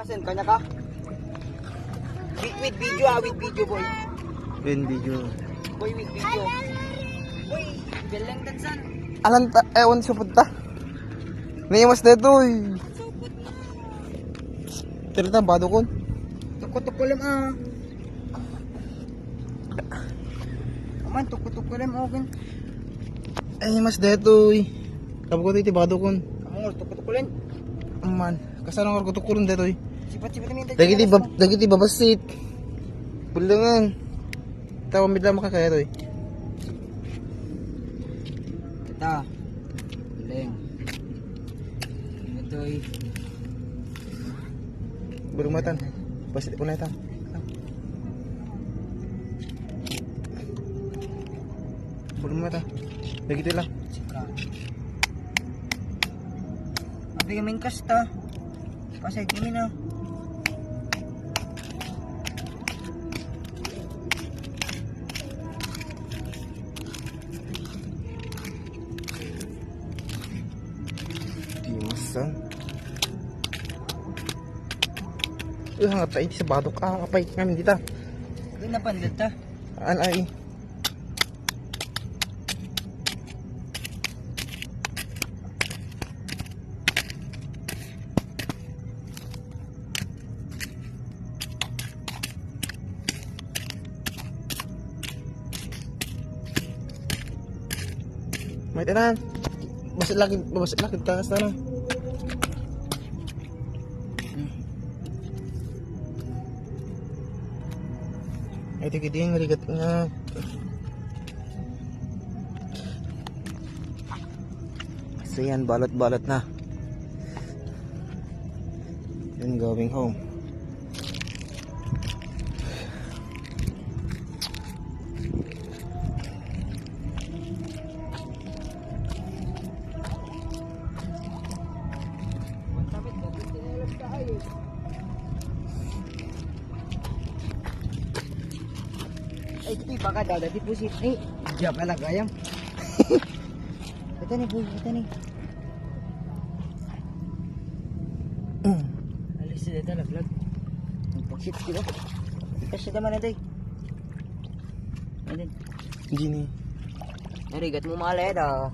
Asan, kanya ka? With video with video boy. With video. Boy, with video. Boy, galang tansan. Alan ta, ewan sa punta. Naimas na ito eh. Tirita, bado kon. Tukot-tukulim Aman, tukot-tukulim ogen. Ay, mas deto eh. Kapo ko ito, bado kon. Among tukot-tukulin. Aman, kasano nga ko tukulun deto eh. Sipat-sipat namin. Dagiti babasit. Bulangan. Tawa midla makakaya to eh. Ito. Galing. Ito eh. Berumatan. Basit ko na ito. Berumatan. Dagiti lang. Sika. Abi kaming kasta. Pasay kami na. Dimasan. Hangat tayo sa badok. Kapay namin dito. Hindi na pandit ta. Ay. May tanan. Basit lagi ka sana. Ito kiting rigat nga. So yan, balot-balot na. Then going home. Ay, ito baka dadati pusit. Ay, diyan ka lang kayang. Ito ni boy, ito ni. Alis sila ito, laglag. Pag-shit sila. Ika siya naman na day. Ayan. Gini. Narigat mo mga leda.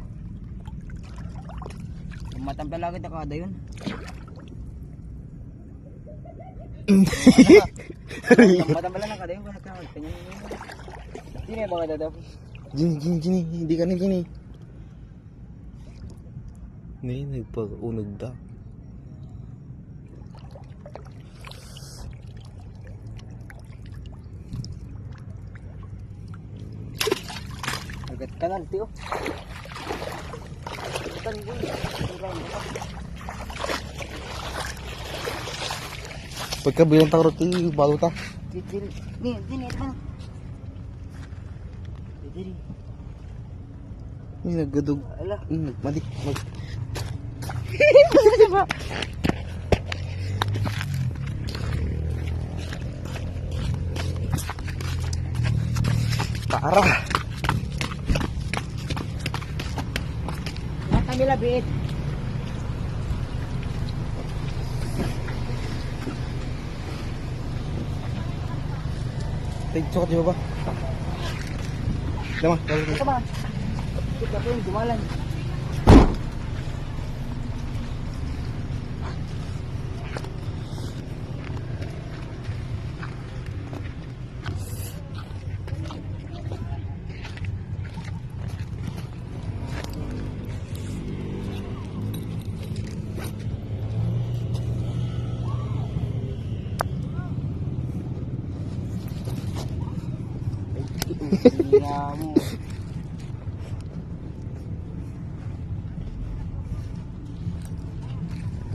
Matampal lagi na kada yun. Matampal na kada yun. Sino yung mga dadaw? Gini. Hindi ka na gini. Hindi, nagpag-unog da. Agad ka lang, tiyo. Agad ka lang. Pagkabilang tarot bago ta. Ni, ito. Diri. Ini naggadug. Ala. Malik. Parah. Nak kami labit. Cokot di ba? Dama, Ito ba? Kita po yung jumalan. Iya mo.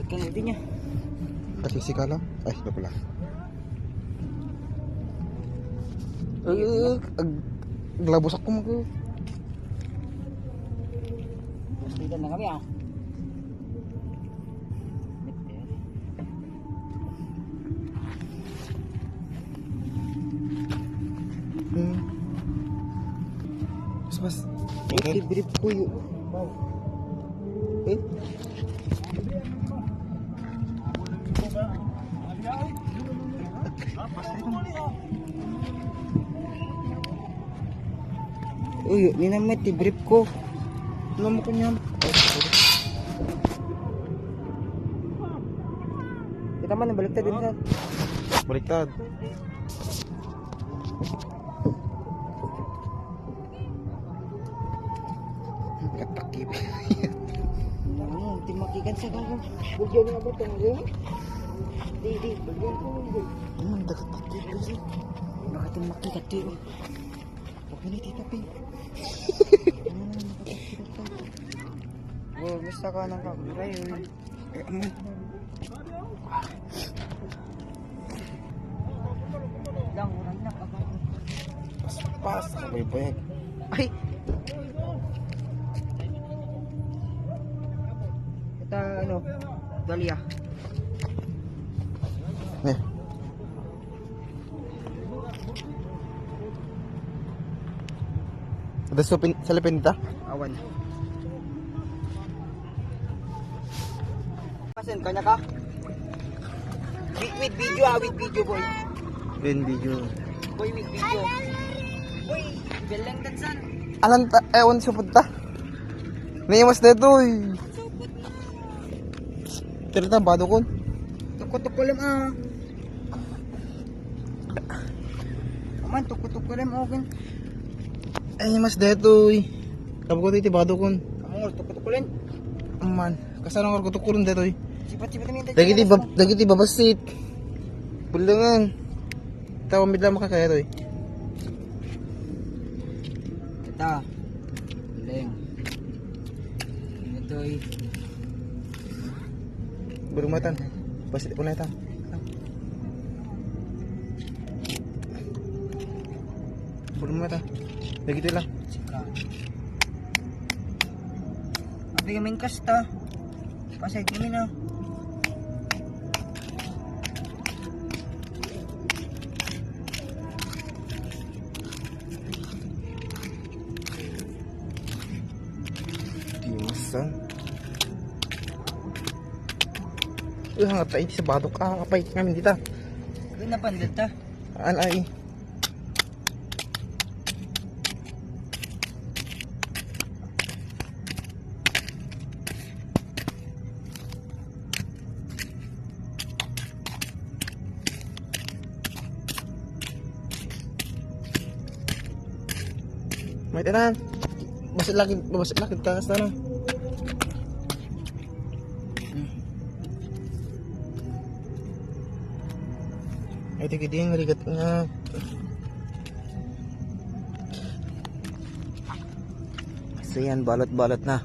Betul intinya. Kasih si kala. Ay, na pala. Glabos ako mag. Pastikan na kami Pas. Okay, brief ko yun. Wow. Uy, ninamit, i-brief ko. Alam mo ko niya. Kita man, nabaliktad din sa. Baliktad. Katakip. Ano, timakikan sa gago. Bugyan niya ba ito ngayon? Di, bugyan ko. Dagat-takip kasi. Nakatimaki ka, tiyo. Huwag na tita, Ping. Wow, basta ka ng camera yun. Lang, urang na. Pas, sabay-bayag. Ay! Ito, ano, Dahlia. Eh. Ada sa lipin ta? Awan. Pasen, kanya ka? With video, boy. Yun, video. Boy, with video. Boy, beleng tansan. Alam ta, ewan supod ta. Naimas na ito eh. Tira ta, bado kon. Tukot-tukulim Aman, tukot-tukulim okay. Ay, mas dito eh. Tapos ko ito, bado kon. Among tukot-tukulin. Aman, kasarang ko tukulong dito eh. Sipat-sipat namin. Dagiti babasit. Bulangan. Tawang bigla makakaya to eh. Ito. Beleng. Ito eh. Berumatan. Basit ko na ito. Berumatan. Dagiti lang. Sika. Abi kaming kasta. Pasay kami na. Dimasan. Hangat tayo sa badok. Kapay namin dito. Doon na pandit ta. Ay. May tanan. Basit laki takas na. Ay, tigit yung rigat nga. So yan, balot-balot na.